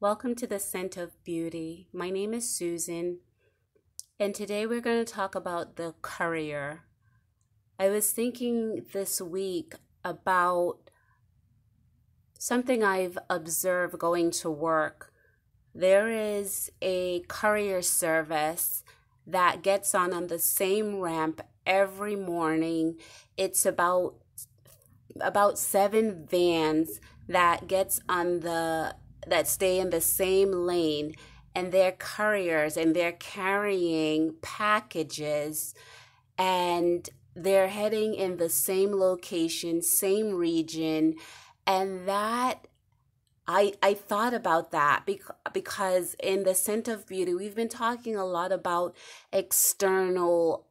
Welcome to the Scent of Beauty. My name is Susan, and today we're going to talk about the courier. I was thinking this week about something I've observed going to work. There is a courier service that gets on the same ramp every morning. It's about 7 vans that that stay in the same lane, and they're couriers and they're carrying packages, and they're heading in the same location, same region. And that I thought about that because in the Scent of Beauty, we've been talking a lot about external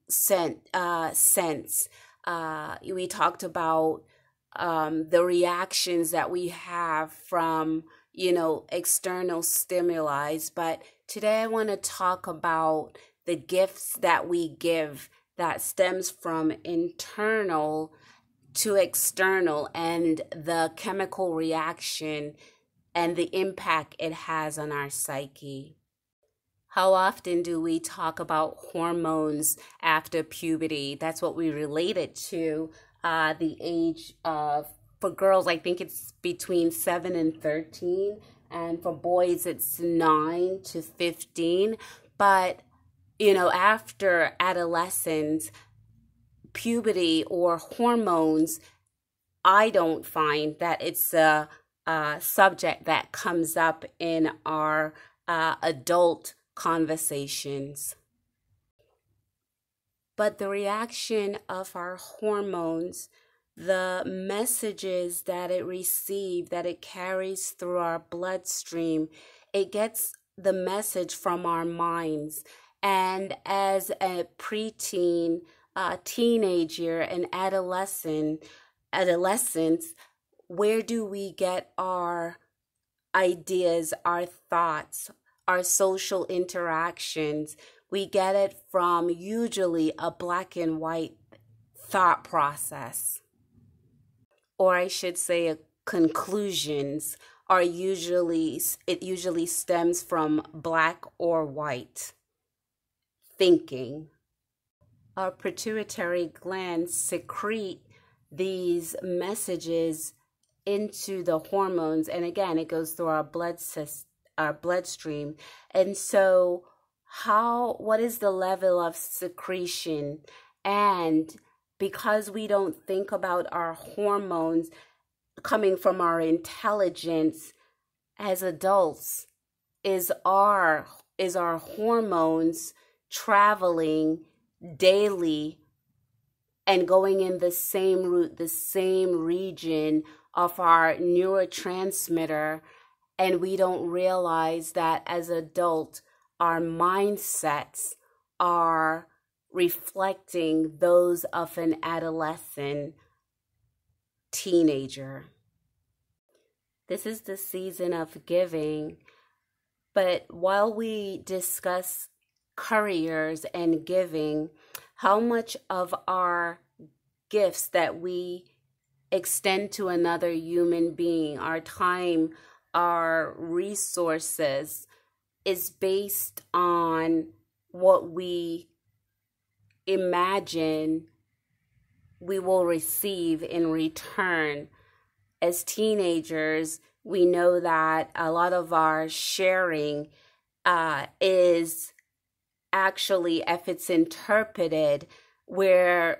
scents. We talked about the reactions that we have from, external stimuli. But today I want to talk about the gifts that we give that stems from internal to external, and the chemical reaction and the impact it has on our psyche. How often do we talk about hormones after puberty? That's what we relate it to. The age of, for girls, I think it's between 7 and 13, and for boys, it's 9 to 15. But, after adolescence, puberty or hormones, I don't find that it's a subject that comes up in our adult conversations. But the reaction of our hormones, the messages that it receives, that it carries through our bloodstream, it gets the message from our minds. And as a preteen, teenager, and adolescents, where do we get our ideas, our thoughts, our social interactions? We get it from usually a black and white thought process, or I should say conclusions it usually stems from black or white thinking. Our pituitary glands secrete these messages into the hormones, and again, it goes through our bloodstream. And so what is the level of secretion? And because we don't think about our hormones coming from our intelligence as adults, is our hormones traveling daily and going in the same route, the same region of our neurotransmitter, and we don't realize that as adults, our mindsets are reflecting those of an adolescent teenager. This is the season of giving, but while we discuss couriers and giving, how much of our gifts that we extend to another human being, our time, our resources, is based on what we imagine we will receive in return. As teenagers, we know that a lot of our sharing is actually, if it's interpreted, we're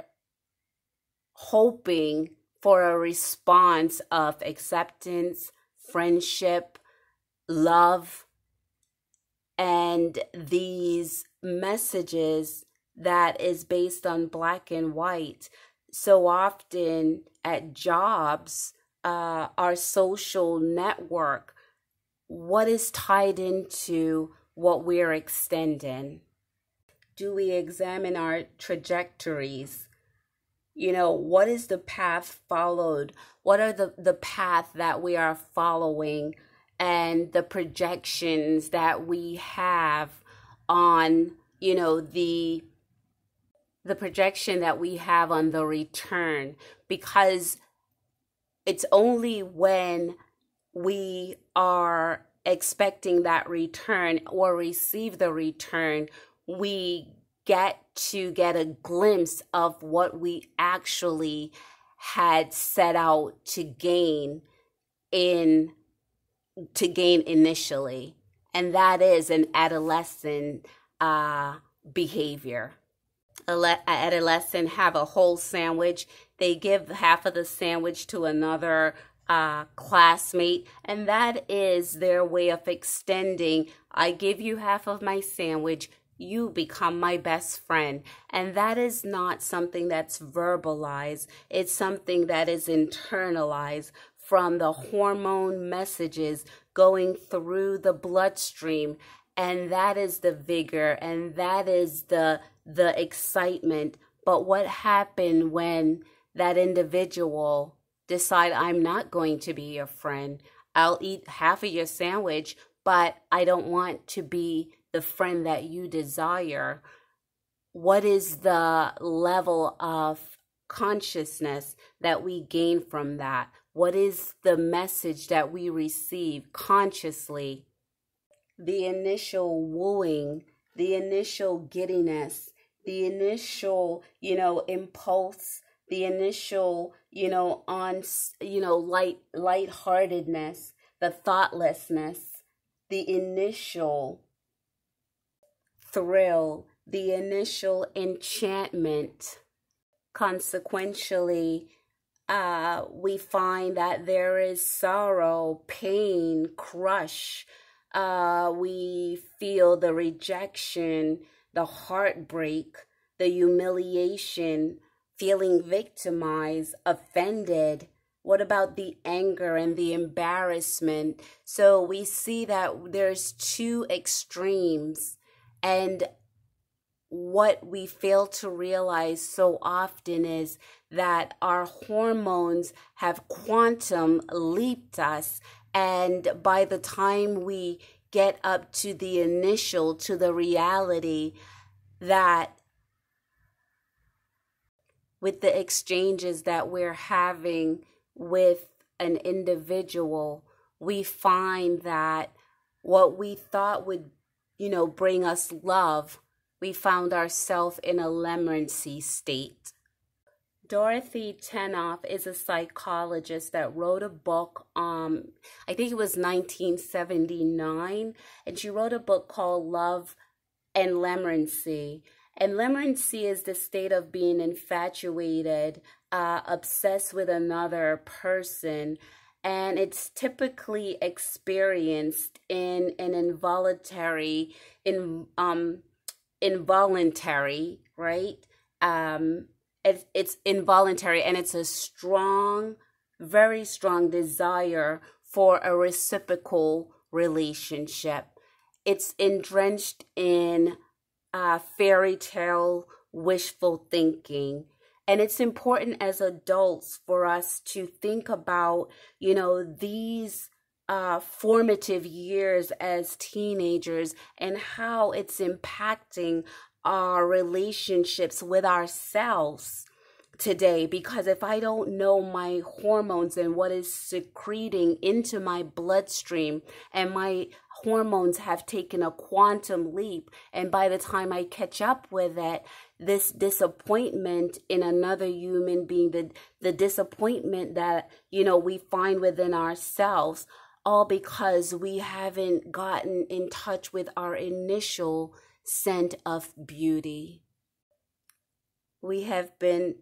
hoping for a response of acceptance, friendship, love, and these messages that is based on black and white. So often at jobs, our social network, what is tied into what we're extending? Do we examine our trajectories? What is the path followed? What are the path that we are following, and the projections that we have on, the projection that we have on the return? Because it's only when we are expecting that return or receive the return, we get to get a glimpse of what we actually had set out in to gain initially, and that is an adolescent behavior. Adolescent have a whole sandwich. They give half of the sandwich to another classmate, and that is their way of extending. I give you half of my sandwich, you become my best friend. And that is not something that's verbalized. It's something that is internalized from the hormone messages going through the bloodstream. And that is the vigor, and that is the excitement. But what happened when that individual decide, I'm not going to be your friend? I'll eat half of your sandwich, but I don't want to be the friend that you desire. What is the level of consciousness that we gain from that? What is the message that we receive consciously? The initial wooing, the initial giddiness, the initial, impulse, the initial, lightheartedness, the thoughtlessness, the initial thrill, the initial enchantment. Consequentially, we find that there is sorrow, pain, crush. We feel the rejection, the heartbreak, the humiliation, feeling victimized, offended. What about the anger and the embarrassment? So we see that there's two extremes, and what we fail to realize so often is that our hormones have quantum leaped us, and by the time we get up to the initial, to the reality that with the exchanges that we're having with an individual, we find that what we thought would, bring us love, we found ourselves in a limerance state. Dorothy Tenoff is a psychologist that wrote a book, I think it was 1979, and she wrote a book called Love and Limerance. And limerance is the state of being infatuated, obsessed with another person, and it's typically experienced in an involuntary, right? It's involuntary, and it's a strong, very strong desire for a reciprocal relationship. It's drenched in fairy tale wishful thinking. And it's important as adults for us to think about, these formative years as teenagers and how it's impacting our relationships with ourselves today. Because if I don't know my hormones and what is secreting into my bloodstream, and my hormones have taken a quantum leap, and by the time I catch up with it, this disappointment in another human being, the disappointment that we find within ourselves, all because we haven't gotten in touch with our initial scent of beauty. We have been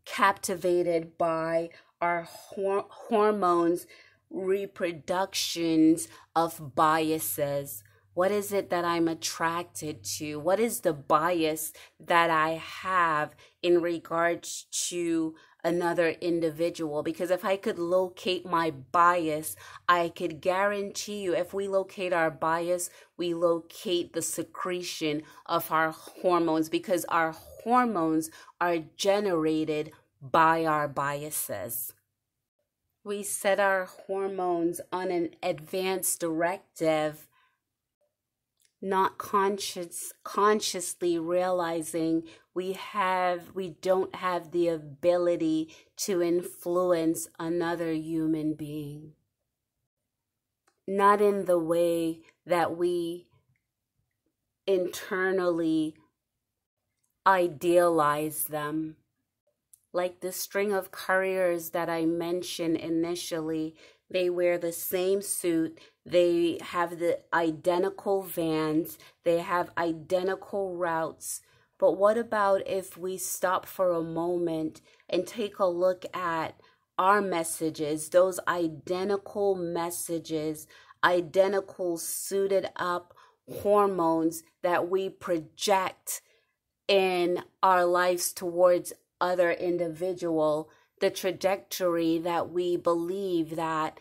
captivated by our hormones, reproductions of biases. What is it that I'm attracted to? What is the bias that I have in regards to another individual? Because if I could locate my bias, I could guarantee you, if we locate our bias, we locate the secretion of our hormones, because our hormones are generated by our biases. We set our hormones on an advanced directive, not consciously realizing we don't have the ability to influence another human being. not in the way that we internally idealize them. Like the string of couriers that I mentioned initially, they wear the same suit, they have the identical vans, they have identical routes. But what about if we stop for a moment and take a look at our messages, those identical messages, identical suited up hormones that we project in our lives towards other individual, the trajectory that we believe that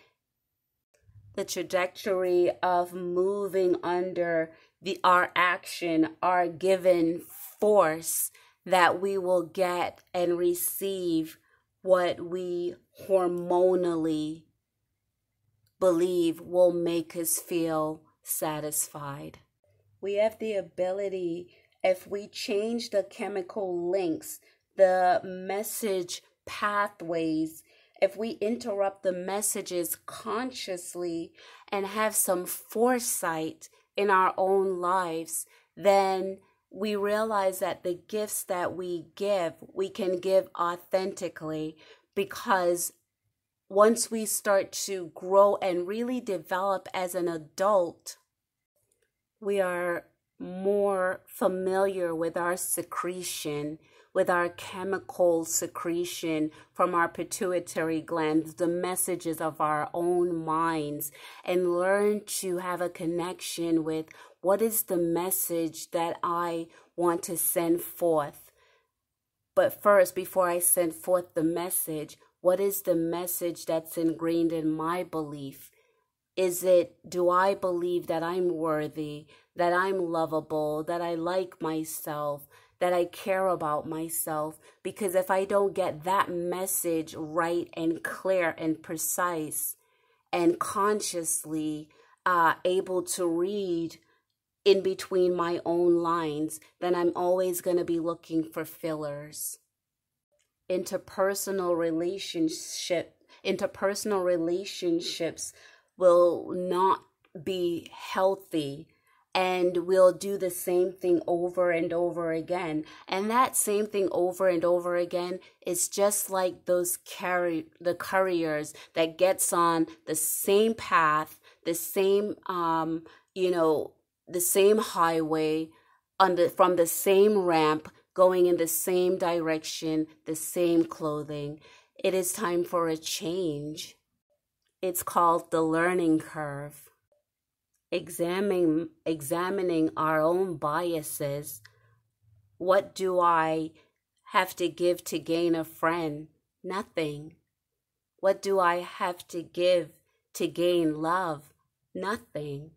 the trajectory of moving under our action, our given force, that we will get and receive what we hormonally believe will make us feel satisfied. We have the ability, if we change the chemical links, the message pathways, if we interrupt the messages consciously and have some foresight in our own lives, then we realize that the gifts that we can give authentically, because once we start to grow and really develop as an adult, we are more familiar with our secretion, with our chemical secretion from our pituitary glands, the messages of our own minds, and learn to have a connection with what is the message that I want to send forth. But first, before I send forth the message, what is the message that's ingrained in my belief? Do I believe that I'm worthy, that I'm lovable, that I like myself, that I care about myself? Because if I don't get that message right and clear and precise and consciously able to read in between my own lines, then I'm always going to be looking for fillers. Interpersonal relationships will not be healthy, and we'll do the same thing over and over again. And that same thing over and over again is just like the couriers that gets on the same path, the same the same highway from the same ramp, going in the same direction, the same clothing. It is time for a change. It's called the learning curve. Examining our own biases. What do I have to give to gain a friend? Nothing. What do I have to give to gain love? Nothing.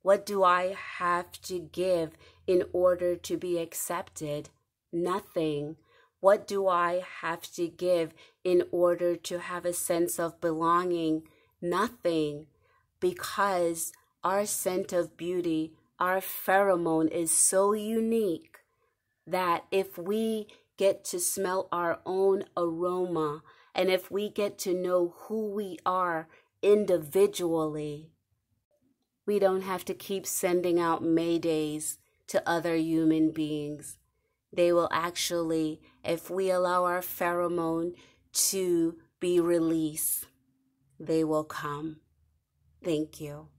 What do I have to give in order to be accepted? Nothing. What do I have to give in order to have a sense of belonging? Nothing. Because our scent of beauty, our pheromone is so unique that if we get to smell our own aroma, and if we get to know who we are individually, we don't have to keep sending out maydays to other human beings. They will actually, if we allow our pheromone to be released, they will come. Thank you.